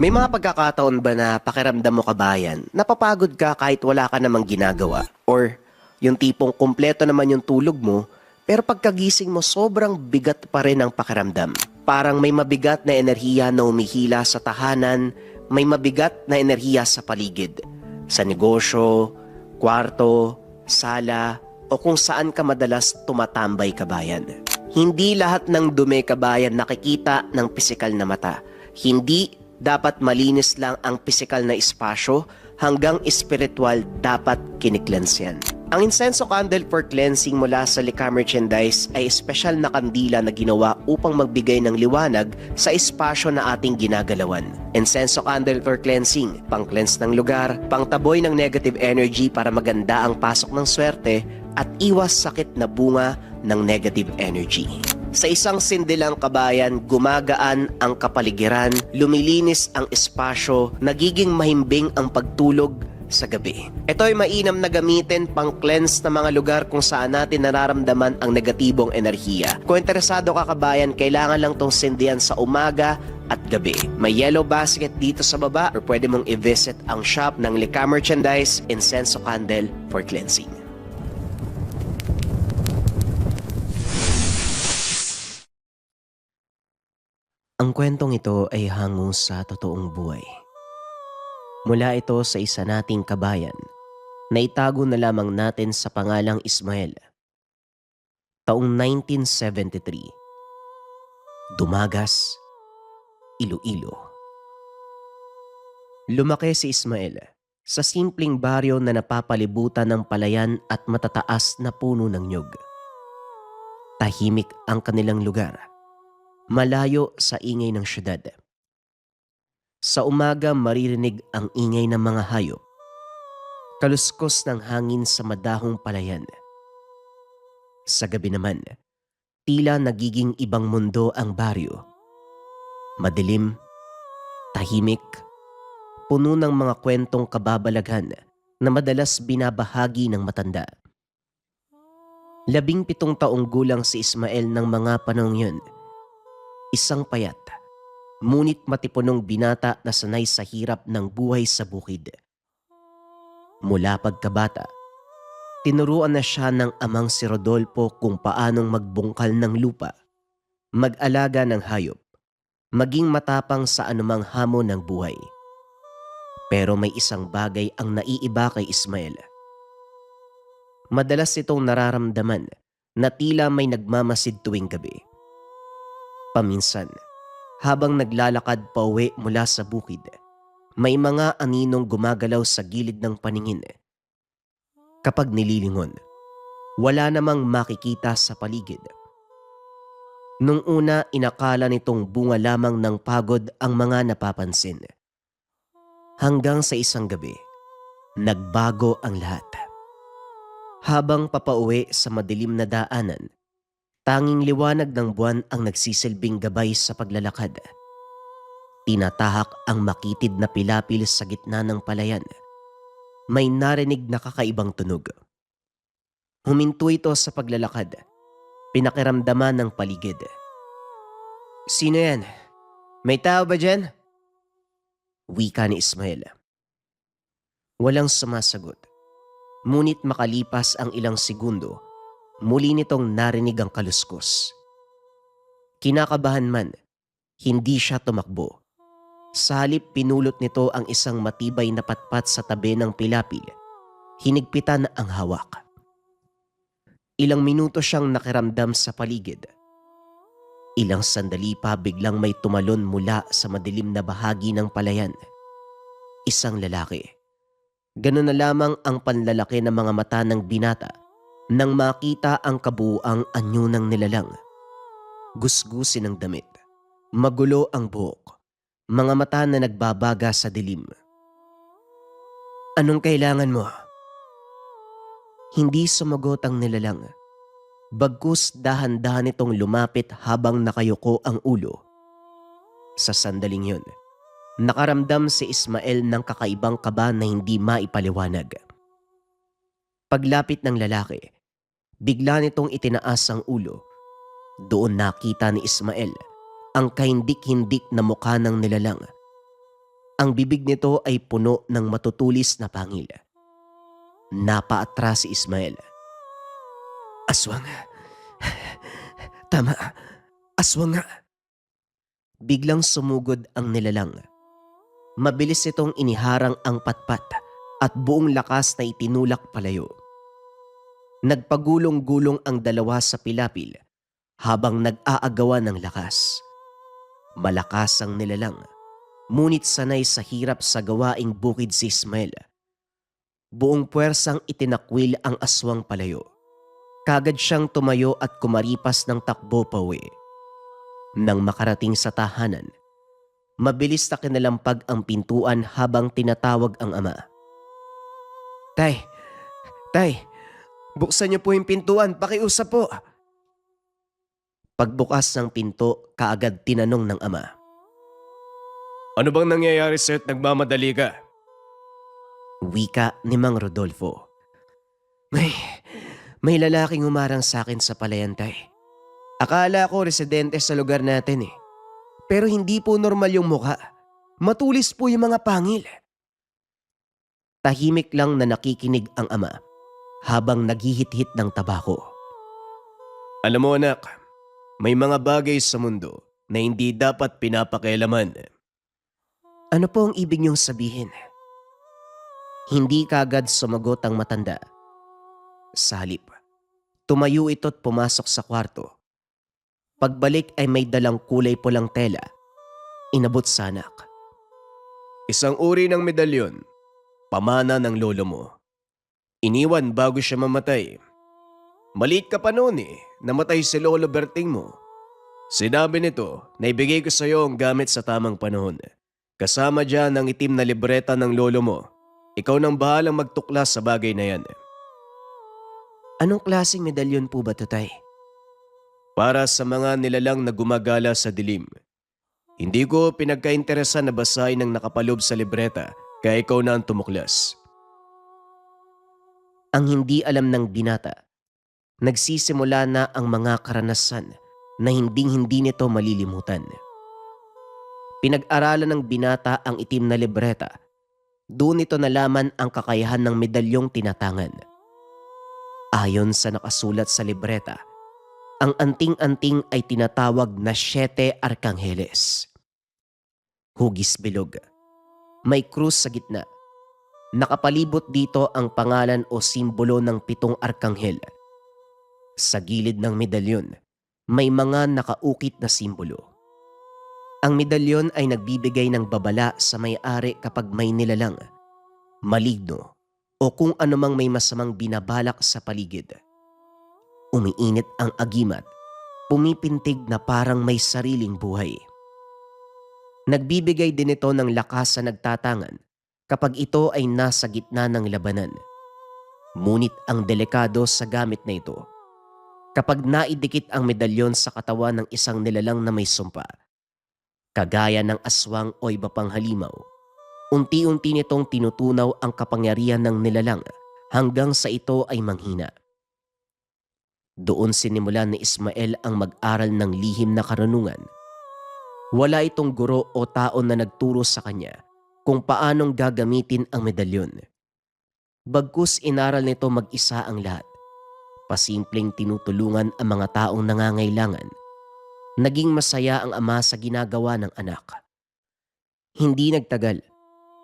May mga pagkakataon ba na pakiramdam mo kabayan, napapagod ka kahit wala ka namang ginagawa? Or yung tipong kumpleto naman yung tulog mo, pero pagkagising mo sobrang bigat pa rin ang pakiramdam. Parang may mabigat na enerhiya na umihila sa tahanan, may mabigat na enerhiya sa paligid. Sa negosyo, kwarto, sala, o kung saan ka madalas tumatambay kabayan. Hindi lahat ng dumi kabayan nakikita ng pisikal na mata. Hindi dapat malinis lang ang pisikal na espasyo, hanggang espiritual dapat kiniklens yan. Ang insenso candle for cleansing mula sa Lika Merchandise ay espesyal na kandila na ginawa upang magbigay ng liwanag sa espasyo na ating ginagalawan. Insenso candle for cleansing, pang-cleanse ng lugar, pangtaboy ng negative energy para maganda ang pasok ng swerte at iwas sakit na bunga ng negative energy. Sa isang sindilang kabayan, gumagaan ang kapaligiran, lumilinis ang espasyo, nagiging mahimbing ang pagtulog sa gabi. Ito ay mainam na gamitin pang-cleanse na mga lugar kung saan natin nararamdaman ang negatibong enerhiya. Kung interesado ka kabayan, kailangan lang tong sindihan sa umaga at gabi. May yellow basket dito sa baba or pwede mong i-visit ang shop ng Lika Merchandise, Incenso Candle for Cleansing. Ang kwentong ito ay hango sa totoong buhay. Mula ito sa isa nating kabayan na itago na lamang natin sa pangalang Ismael. Taong 1973. Dumagas, Iloilo. Lumaki si Ismael sa simpleng baryo na napapalibutan ng palayan at matataas na puno ng nyug. Tahimik ang kanilang lugar, malayo sa ingay ng syudad. Sa umaga maririnig ang ingay ng mga hayop, kaluskos ng hangin sa madahong palayan. Sa gabi naman, tila nagiging ibang mundo ang baryo. Madilim, tahimik, puno ng mga kwentong kababalaghan na madalas binabahagi ng matanda. 17 taong gulang si Ismael ng mga panahong yun. Isang payat, ngunit matipunong binata na sanay sa hirap ng buhay sa bukid. Mula pagkabata, tinuruan na siya ng amang si Rodolfo kung paanong magbungkal ng lupa, mag-alaga ng hayop, maging matapang sa anumang hamon ng buhay. Pero may isang bagay ang naiiba kay Ismael. Madalas itong nararamdaman na tila may nagmamasid tuwing gabi. Paminsan, habang naglalakad pauwi mula sa bukid, may mga aninong gumagalaw sa gilid ng paningin. Kapag nililingon, wala namang makikita sa paligid. Nung una, inakala nitong bunga lamang ng pagod ang mga napapansin. Hanggang sa isang gabi, nagbago ang lahat. Habang papauwi sa madilim na daanan, tanging liwanag ng buwan ang nagsisilbing gabay sa paglalakad. Tinatahak ang makitid na pilapil sa gitna ng palayan. May narinig na kakaibang tunog. Huminto ito sa paglalakad. Pinakiramdaman ng paligid. "Sino yan? May tao ba dyan?" Wika ni Ismael. Walang sumasagot. Ngunit makalipas ang ilang segundo, muli nitong narinig ang kaluskos. Kinakabahan man, hindi siya tumakbo. Sa halip pinulot nito ang isang matibay na patpat sa tabi ng pilapil. Hinigpitan ang hawak. Ilang minuto siyang nakiramdam sa paligid. Ilang sandali pa biglang may tumalon mula sa madilim na bahagi ng palayan. Isang lalaki. Ganun na lamang ang panlalaki ng mga mata ng binata nang makita ang kabuuang anyo ng nilalang. Gusgusin ang damit. Magulo ang buhok. Mga mata na nagbabaga sa dilim. "Anong kailangan mo?" Hindi sumagot ang nilalang. Bagkus dahan-dahan itong lumapit habang nakayuko ang ulo. Sa sandaling yun, nakaramdam si Ismael ng kakaibang kaba na hindi maipaliwanag. Paglapit ng lalaki, bigla nitong itinaas ang ulo. Doon nakita ni Ismael ang kahindik-hindik na mukha ng nilalang. Ang bibig nito ay puno ng matutulis na pangil. Napaatras si Ismael. Aswang. Tama. Aswang nga. Biglang sumugod ang nilalang. Mabilis itong iniharang ang patpat at buong lakas na itinulak palayo. Nagpagulong-gulong ang dalawa sa pilapil habang nag-aagawan ng lakas. Malakas ang nilalang, ngunit sanay sa hirap sa gawaing bukid si Ismael. Buong puwersang itinakwil ang aswang palayo. Kagad siyang tumayo at kumaripas ng takbo pauwi. Nang makarating sa tahanan, mabilis na kinalampag ang pintuan habang tinatawag ang ama. Tay! Tay! Buksan niyo po yung pintuan, pakiusap po! Pagbukas ng pinto, kaagad tinanong ng ama. Ano bang nangyayari sa'yo't nagmamadali ka? Wika ni Mang Rodolfo. May lalaking umarang sa akin sa palayan, tay. Akala ko residente sa lugar natin eh. Pero hindi po normal yung mukha. Matulis po yung mga pangil. Tahimik lang na nakikinig ang ama habang naghihit-hit ng tabako. Alam mo anak, may mga bagay sa mundo na hindi dapat pinapakialaman. Ano po ang ibig niyong sabihin? Hindi kagad sumagot ang matanda. Sa halip, tumayo ito't pumasok sa kwarto. Pagbalik ay may dalang kulay pulang tela. Inabot sa anak. Isang uri ng medalyon, pamana ng lolo mo. Iniwan bago siya mamatay. Maliit ka pa noon eh, namatay si Lolo Berting mo. Sinabi nito na ibigay ko sa iyo ang gamit sa tamang panahon. Kasama dyan ang itim na libreta ng lolo mo. Ikaw nang bahalang magtuklas sa bagay na yan. Anong klaseng medalyon po ba ito, tay? Para sa mga nilalang na gumagala sa dilim. Hindi ko pinagkainteresan na basahin ang nakapalob sa libreta kaya ikaw na ang tumuklas. Ang hindi alam ng binata, nagsisimula na ang mga karanasan na hinding-hindi nito malilimutan. Pinag-aralan ng binata ang itim na libreta. Doon ito nalaman ang kakayahan ng medalyong tinatangan. Ayon sa nakasulat sa libreta, ang anting-anting ay tinatawag na 7 Arkangeles. Hugis bilog. May krus sa gitna. Nakapalibot dito ang pangalan o simbolo ng 7 arkanghel. Sa gilid ng medalyon, may mga nakaukit na simbolo. Ang medalyon ay nagbibigay ng babala sa may-ari kapag may nilalang, maligno, o kung anumang may masamang binabalak sa paligid. Umiinit ang agimat, pumipintig na parang may sariling buhay. Nagbibigay din ito ng lakas sa nagtatangan kapag ito ay nasa gitna ng labanan. Ngunit ang delikado sa gamit na ito, kapag naidikit ang medalyon sa katawan ng isang nilalang na may sumpa, kagaya ng aswang o iba pang halimaw, unti-unti nitong tinutunaw ang kapangyarihan ng nilalang hanggang sa ito ay manghina. Doon sinimulan ni Ismael ang mag-aral ng lihim na karunungan. Wala itong guro o tao na nagturo sa kanya kung paanong gagamitin ang medalyon. Bagkus inaral nito mag-isa ang lahat. Pasimpleng tinutulungan ang mga taong nangangailangan. Naging masaya ang ama sa ginagawa ng anak. Hindi nagtagal,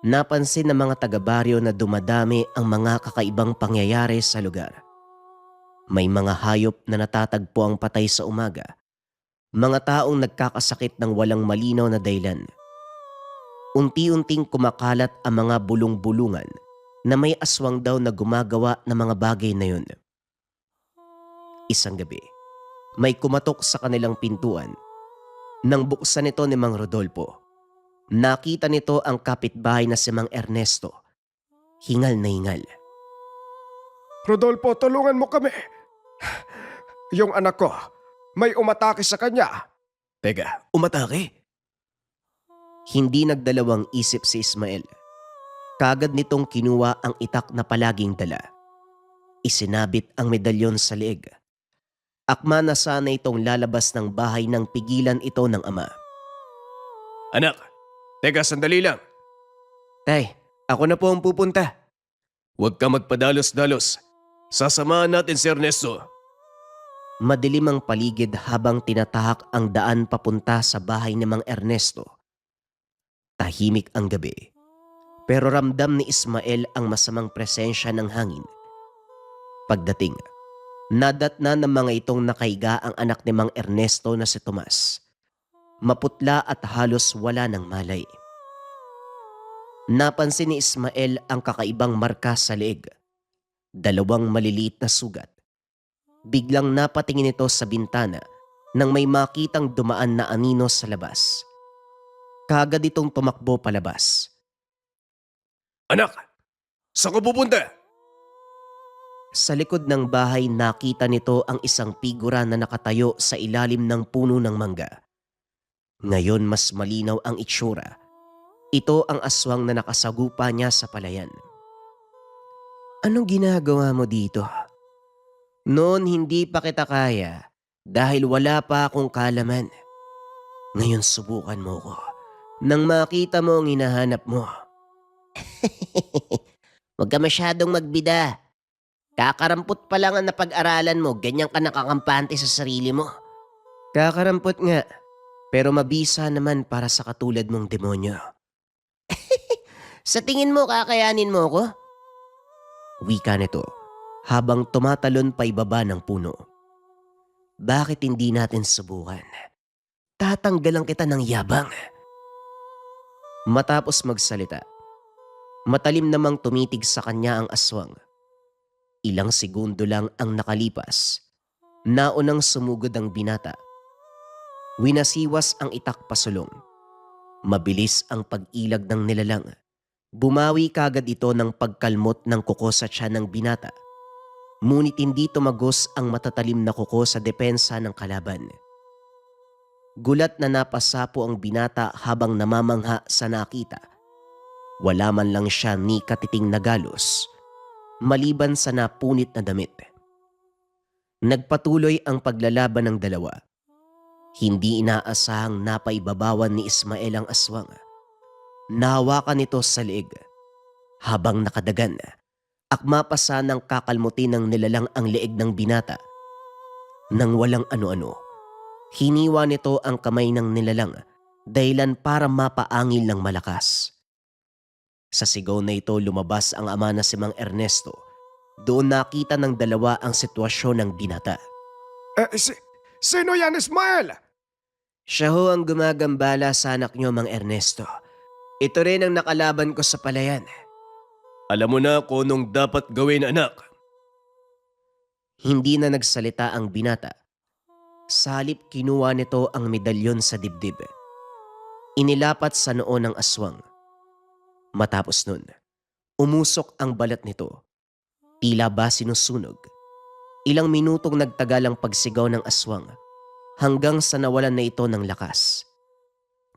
napansin ng mga taga-baryo na dumadami ang mga kakaibang pangyayari sa lugar. May mga hayop na natatagpo ang patay sa umaga. Mga taong nagkakasakit ng walang malinaw na dahilan. Unti-unting kumakalat ang mga bulong-bulungan na may aswang daw na gumagawa ng mga bagay na yun. Isang gabi, may kumatok sa kanilang pintuan. Nang buksan ito ni Mang Rodolfo, nakita nito ang kapitbahay na si Mang Ernesto. Hingal na hingal. Rodolfo, tulungan mo kami. Yung anak ko, may umatake sa kanya. Teka, umatake? Hindi nagdalawang isip si Ismael. Kagad nitong kinuha ang itak na palaging dala. Isinabit ang medalyon sa leeg. Akma na sana itong lalabas ng bahay nang pigilan ito ng ama. Anak, teka sandali lang. Tay, ako na po ang pupunta. Huwag ka magpadalos-dalos. Sasamahan natin si Ernesto. Madilim ang paligid habang tinatahak ang daan papunta sa bahay ni Mang Ernesto. Tahimik ang gabi. Pero ramdam ni Ismael ang masamang presensya ng hangin. Pagdating, nadatna ng mga itong nakaiga ang anak ni Mang Ernesto na si Tomas. Maputla at halos wala ng malay. Napansin ni Ismael ang kakaibang marka sa leeg. 2 maliliit na sugat. Biglang napatingin ito sa bintana nang may makitang dumaan na anino sa labas. Kaagad itong tumakbo palabas. Anak, saan ka pupunta? Sa likod ng bahay nakita nito ang isang figura na nakatayo sa ilalim ng puno ng mangga. Ngayon mas malinaw ang itsura. Ito ang aswang na nakasagupa niya sa palayan. Anong ginagawa mo dito? Noon hindi pa kita kaya dahil wala pa akong kalaman. Ngayon subukan mo ko nang makita mo ang hinahanap mo. Huwag ka masyadong magbida. Kakarampot pa lang ang napag-aralan mo, ganyan ka nakakampante sa sarili mo. Kakarampot nga, pero mabisa naman para sa katulad mong demonyo. Sa tingin mo kakayanin mo ko? Wika nito habang tumatalon pa ibaba ng puno. Bakit hindi natin subukan? Tatanggalan kita ng yabang. Matapos magsalita, matalim namang tumitig sa kanya ang aswang. Ilang segundo lang ang nakalipas. Naunang sumugod ang binata. Winasiwas ang itak pasulong. Mabilis ang pag-ilag ng nilalang. Bumawi kagad ito ng pagkalmot ng kuko sa tiyan ng binata. Ngunit hindi tumagos ang matatalim na kuko sa depensa ng kalaban. Gulat na napasapo ang binata habang namamangha sa nakita. Wala man lang siya ni katiting na galos, maliban sa napunit na damit. Nagpatuloy ang paglalaban ng dalawa. Hindi inaasahang napaibabawan ni Ismael ang aswang. Nahawakan nito sa leeg. Habang nakadagan, akma pa sanang kakalmutin ng nilalang ang leeg ng binata. Nang walang ano-ano, hiniwa nito ang kamay ng nilalang dahilan para mapaangil ng malakas. Sa sigaw na ito lumabas ang ama na si Mang Ernesto. Doon nakita ng dalawa ang sitwasyon ng binata. Sino yan, Ismael? Siya ho ang gumagambala sa anak niyo, Mang Ernesto. Ito rin ang nakalaban ko sa palayan. Alam mo na kung anong dapat gawin, anak. Hindi na nagsalita ang binata. Sa halip kinuha nito ang medalyon sa dibdib. Inilapat sa noo ng aswang. Matapos nun, umusok ang balat nito. Tila ba sinusunog. Ilang minutong nagtagal ang pagsigaw ng aswang hanggang sa nawalan na ito ng lakas.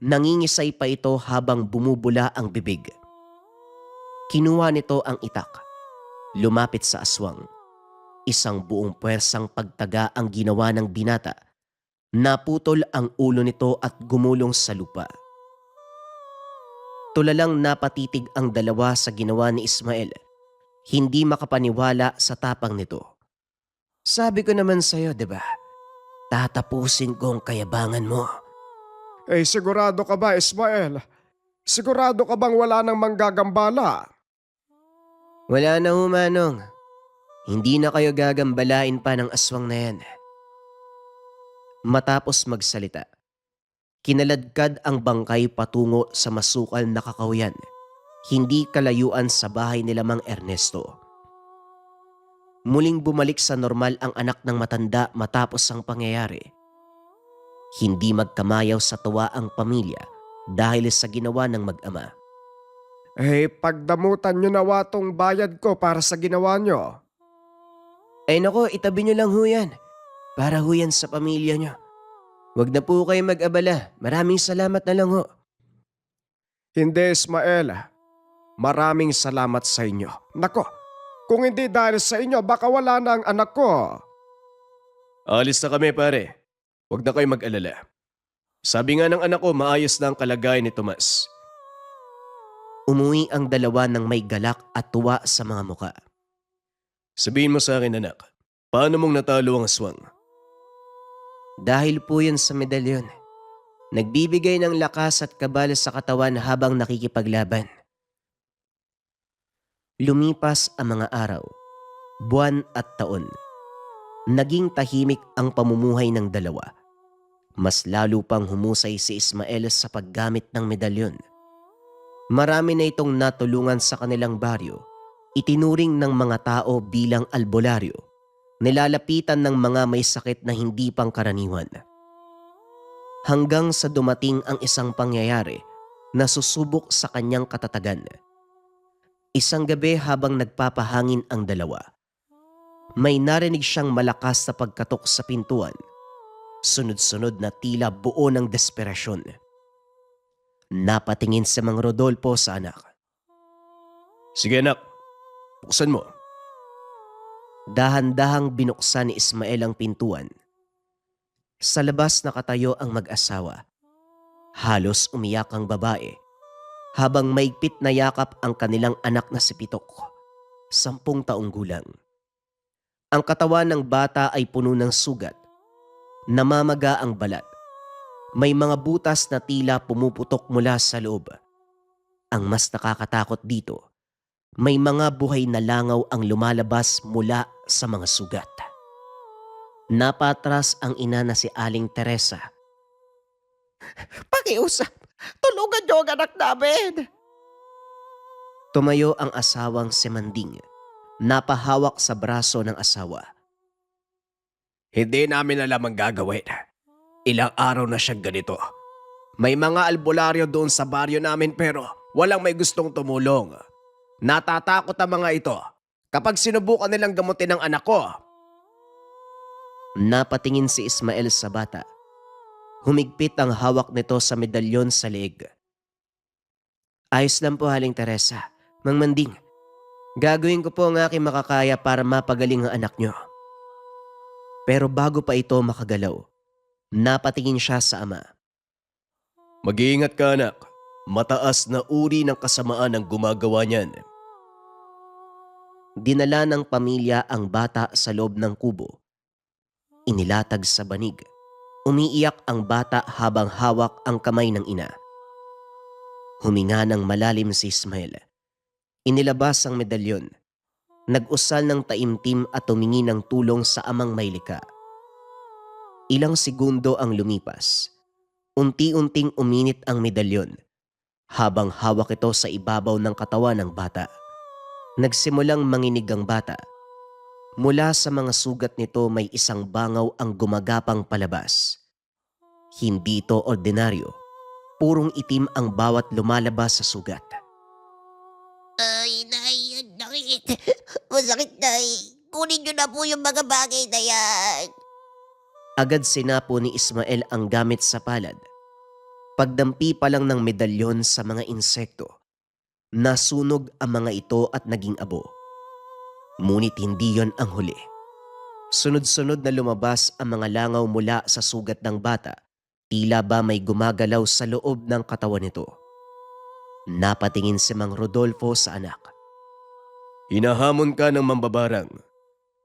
Nangingisay pa ito habang bumubula ang bibig. Kinuha nito ang itak. Lumapit sa aswang. Isang buong puwersang pagtaga ang ginawa ng binata. Naputol ang ulo nito at gumulong sa lupa. Tulalang napatitig ang dalawa sa ginawa ni Ismael. Hindi makapaniwala sa tapang nito. Sabi ko naman sa'yo, diba? Tatapusin ko ang kayabangan mo. Sigurado ka ba, Ismael? Sigurado ka bang wala nang manggagambala? Wala na ho, Manong. Hindi na kayo gagambalain pa ng aswang na yan. Matapos magsalita, kinaladkad ang bangkay patungo sa masukal na kakahuyan, hindi kalayuan sa bahay nila Mang Ernesto. Muling bumalik sa normal ang anak ng matanda matapos ang pangyayari. Hindi magkamayaw sa tuwa ang pamilya dahil sa ginawa ng mag-ama. Pagdamutan nyo nawa tong bayad ko para sa ginawa nyo. Ay nako, itabi nyo lang ho yan. Para ho yan sa pamilya nyo. Huwag na po kayo mag-abala. Maraming salamat na lang ho. Hindi, Ismael. Maraming salamat sa inyo. Nako, kung hindi dahil sa inyo, baka wala na ang anak ko. Alis na kami, pare. Huwag na kayo mag-alala. Sabi nga ng anak ko, maayos na ang kalagayan ni Tomas. Umuwi ang dalawa ng may galak at tuwa sa mga muka. Sabihin mo sa akin anak, paano mong natalo ang aswang? Dahil po yun sa medalyon. Nagbibigay ng lakas at kabal sa katawan habang nakikipaglaban. Lumipas ang mga araw, buwan at taon. Naging tahimik ang pamumuhay ng dalawa. Mas lalo pang humusay si Ismael sa paggamit ng medalyon. Marami na itong natulungan sa kanilang baryo. Itinuring ng mga tao bilang albularyo. Nilalapitan ng mga may sakit na hindi pangkaraniwan. Hanggang sa dumating ang isang pangyayari na susubok sa kanyang katatagan. Isang gabi habang nagpapahangin ang dalawa, may narinig siyang malakas na pagkatok sa pintuan. Sunod-sunod na tila buo ng desperasyon. Napatingin si Mang Rodolfo sa anak. Sige anak, buksan mo. Dahan-dahang binuksan ni Ismael ang pintuan. Sa labas nakatayo ang mag-asawa. Halos umiyak ang babae habang maigpit na yakap ang kanilang anak na si Pitok, 10 taong gulang. Ang katawan ng bata ay puno ng sugat. Namamaga ang balat. May mga butas na tila pumuputok mula sa loob. Ang mas nakakatakot dito, may mga buhay na langaw ang lumalabas mula sa mga sugat. Napatras ang ina na si Aling Teresa. Pakiusap, tulungan niyo ang anak namin. Tumayo ang asawang si Manding. Napahawak sa braso ng asawa. Hindi namin alam ang gagawin. Ilang araw na siyang ganito. May mga albularyo doon sa baryo namin pero walang may gustong tumulong. Natatakot ang mga ito kapag sinubukan nilang gamutin ang anak ko. Napatingin si Ismael sa bata. Humigpit ang hawak nito sa medalyon sa leeg. Ayos lang po, Aling Teresa. Mang Manding, gagawin ko po ang aking makakaya para mapagaling ang anak nyo. Pero bago pa ito makagalaw, napatingin siya sa ama. Mag-iingat ka anak. Mataas na uri ng kasamaan ang gumagawa niyan. Dinala ng pamilya ang bata sa loob ng kubo. Inilatag sa banig. Umiiyak ang bata habang hawak ang kamay ng ina. Huminga ng malalim si Ismael. Inilabas ang medalyon. Nag-usal ng taimtim at tumingi ng tulong sa amang may likha. Ilang segundo ang lumipas. Unti-unting uminit ang medalyon habang hawak ito sa ibabaw ng katawan ng bata. Nagsimulang manginig ang bata. Mula sa mga sugat nito may isang bangaw ang gumagapang palabas. Hindi ito ordinaryo. Purong itim ang bawat lumalabas sa sugat. Ay, Nay, ang sakit. Masakit, Nay. Kunin niyo na po yung mga bagay na yan. Agad sinapo ni Ismael ang gamit sa palad. Pagdampi pa lang ng medalyon sa mga insekto, nasunog ang mga ito at naging abo. Ngunit hindi yon ang huli. Sunod-sunod na lumabas ang mga langaw mula sa sugat ng bata, tila ba may gumagalaw sa loob ng katawan nito. Napatingin si Mang Rodolfo sa anak. Hinahamon ka ng mambabarang.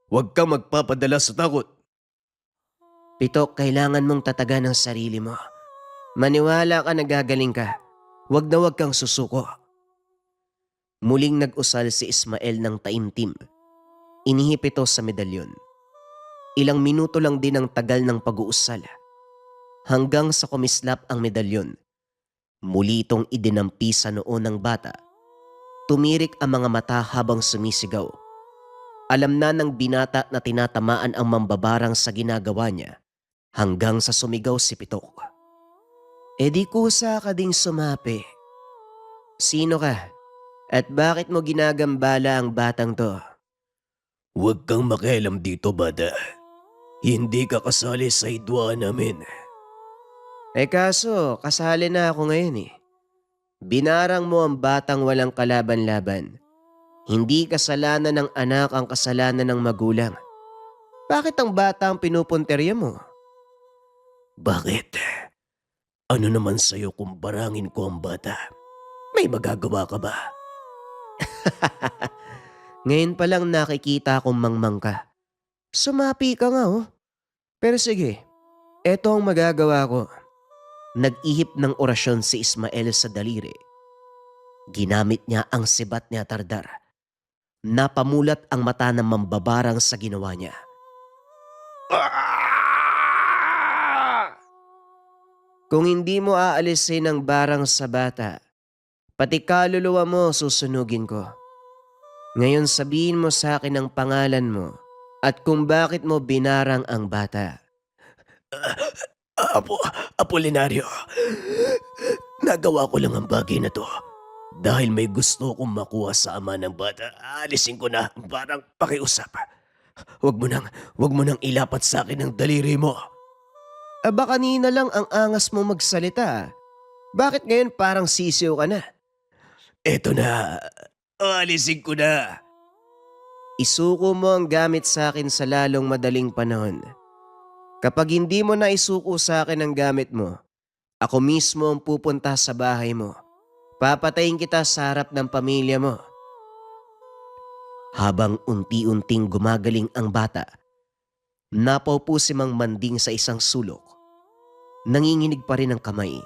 Huwag kang magpapadala sa takot. Pitok, kailangan mong tatagan ang sarili mo. Maniwala ka na gagaling ka. Huwag na huwag kang susuko. Muling nag-usal si Ismael ng taimtim. Inihip ito sa medalyon. Ilang minuto lang din ang tagal ng pag-uusal. Hanggang sa kumislap ang medalyon. Muli itong idinampi sa noo ng bata. Tumirik ang mga mata habang sumisigaw. Alam na ng binata na tinatamaan ang mambabarang sa ginagawa niya. Hanggang sa sumigaw si Pitok. E di kusa ka ding sumapi. Sino ka? At bakit mo ginagambala ang batang to? Huwag kang makialam dito, bata. Hindi ka kasali sa idwa namin. Eh kaso, kasali na ako ngayon eh. Binarang mo ang batang walang kalaban-laban. Hindi kasalanan ng anak ang kasalanan ng magulang. Bakit ang bata ang pinupunterya mo? Bakit? Ano naman sa'yo kung barangin ko ang bata? May magagawa ka ba? Ngayon pa lang nakikita kong mangmang ka. Sumapi ka nga oh. Pero sige, eto ang magagawa ko. Nag-ihip ng orasyon si Ismael sa daliri. Ginamit niya ang sibat niya Tardar. Napamulat ang mata ng mambabarang sa ginawa niya. Kung hindi mo aalisin ang barang sa bata, pati kaluluwa mo susunugin ko. Ngayon sabihin mo sa akin ang pangalan mo at kung bakit mo binarang ang bata. Apolinario, nagawa ko lang ang bagay na to. Dahil may gusto kong makuha sa ama ng bata, aalisin ko na parang pakiusap. Huwag mo nang ilapat sa akin ang daliri mo. Aba kanina lang ang angas mo magsalita. Bakit ngayon parang sisiw ka na? Eto na, aalisin ko na. Isuko mo ang gamit sa akin sa lalong madaling panahon. Kapag hindi mo na isuko sa akin ang gamit mo, ako mismo ang pupunta sa bahay mo. Papatayin kita sa harap ng pamilya mo. Habang unti-unting gumagaling ang bata, napaupo si Mang Manding sa isang sulok. Nanginginig pa rin ang kamay.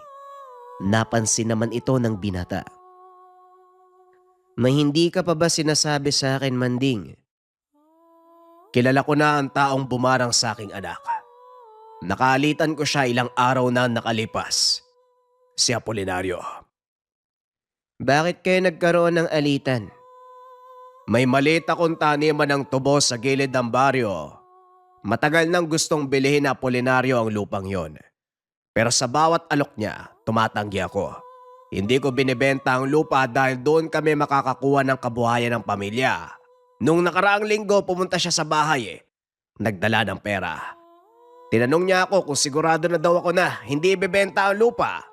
Napansin naman ito ng binata. May hindi ka pa ba sinasabi sa akin, Manding? Kilala ko na ang taong bumarang sa aking anak. Nakaalitan ko siya ilang araw na nakalipas. Si Apolinario. Bakit kayo nagkaroon ng alitan? May maliit akong taniman ng tubo sa gilid ng baryo. Matagal nang gustong bilhin na Apolinario ang lupang yon. Pero sa bawat alok niya, tumatanggi ako. Hindi ko binibenta ang lupa dahil doon kami makakakuha ng kabuhayan ng pamilya. Nung nakaraang linggo pumunta siya sa bahay Nagdala ng pera. Tinanong niya ako kung sigurado na daw ako na hindi ibebenta ang lupa.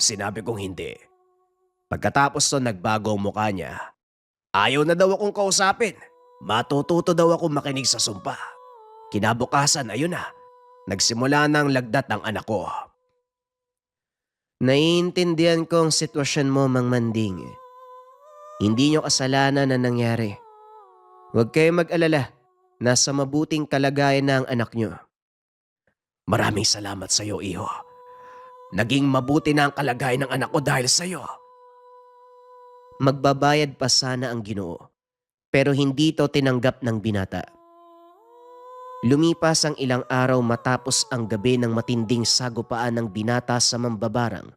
Sinabi kong hindi. Pagkatapos nun nagbago ang mukha niya. Ayaw na daw akong kausapin. Matututo daw akong makinig sa sumpa. Kinabukasan, ayun na. Nagsimula na ang lagdat ng anak ko. Naiintindihan ko ang sitwasyon mo, Mang Manding. Hindi niyo kasalanan na nangyari. Huwag kayong mag-alala. Nasa mabuting kalagayan na ang anak niyo. Maraming salamat sa iyo, iho. Naging mabuti na ang kalagayan ng anak ko dahil sa iyo. Magbabayad pa sana ang Ginoo, pero hindi ito tinanggap ng binata. Lumipas ang ilang araw matapos ang gabi ng matinding sagupaan ng binata sa mambabarang.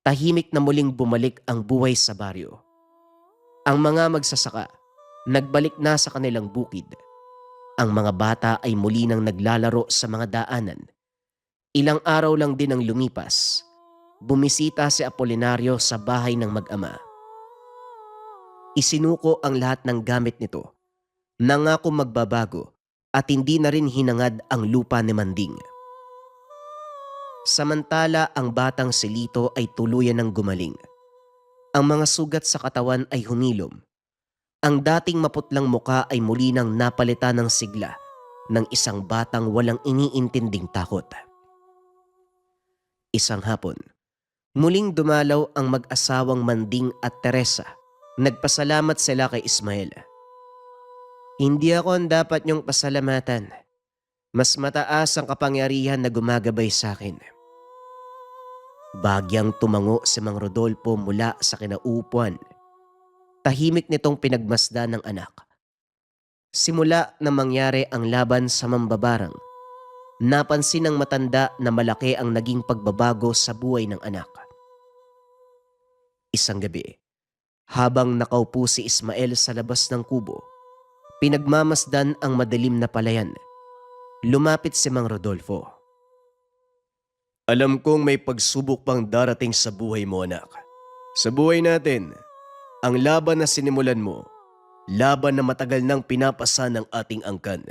Tahimik na muling bumalik ang buhay sa baryo. Ang mga magsasaka, nagbalik na sa kanilang bukid. Ang mga bata ay muli nang naglalaro sa mga daanan. Ilang araw lang din ang lumipas. Bumisita si Apolinario sa bahay ng mag-ama. Isinuko ang lahat ng gamit nito. Nangako magbabago at hindi na rin hinangad ang lupa ni Manding. Samantala ang batang si Lito ay tuluyan ng gumaling. Ang mga sugat sa katawan ay humilom. Ang dating maputlang muka ay muli nang napalitan ng sigla ng isang batang walang iniintinding takot. Isang hapon, muling dumalaw ang mag-asawang Manding at Teresa. Nagpasalamat sila kay Ismael. Hindi ako ang dapat niyong pasalamatan. Mas mataas ang kapangyarihan na gumagabay sa akin. Bagyang tumango si Mang Rodolfo mula sa kinaupuan. Tahimik nitong pinagmasdan ng anak. Simula na mangyari ang laban sa mambabarang, napansin ng matanda na malaki ang naging pagbabago sa buhay ng anak. Isang gabi, habang nakaupo si Ismael sa labas ng kubo, pinagmamasdan ang madilim na palayan. Lumapit si Mang Rodolfo. Alam kong may pagsubok pang darating sa buhay mo, anak. Sa buhay natin, ang laban na sinimulan mo, laban na matagal nang pinapasa ng ating angkan.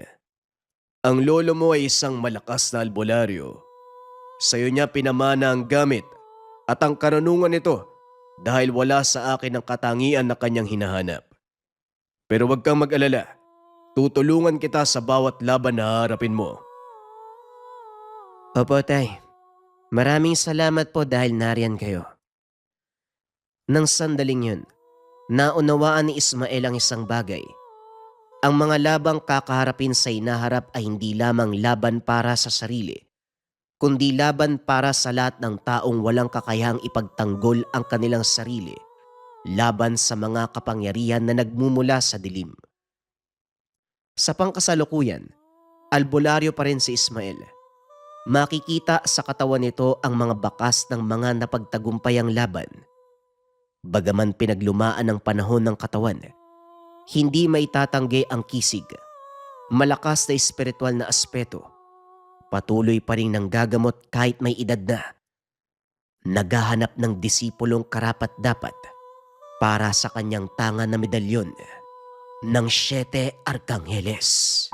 Ang lolo mo ay isang malakas na albularyo. Sa'yo niya pinamana ang gamit at ang karunungan nito dahil wala sa akin ang katangian na kanyang hinahanap. Pero huwag kang mag-alala, tutulungan kita sa bawat laban na haharapin mo. Opo, tay. Maraming salamat po dahil nariyan kayo. Nang sandaling yun, naunawaan ni Ismael ang isang bagay. Ang mga labang kakaharapin sa inaharap ay hindi lamang laban para sa sarili, kundi laban para sa lahat ng taong walang kakayahang ipagtanggol ang kanilang sarili, laban sa mga kapangyarihan na nagmumula sa dilim. Sa pangkasalukuyan, albularyo pa rin si Ismael. Makikita sa katawan nito ang mga bakas ng mga napagtagumpayang laban. Bagaman pinaglumaan ng panahon ng katawan, hindi may tatanggi ang kisig, malakas na espiritual na aspeto. Patuloy pa rin ng gagamot kahit may edad na. Naghahanap ng disipulong karapat-dapat para sa kanyang tangan na medalyon ng 7 Arkangeles.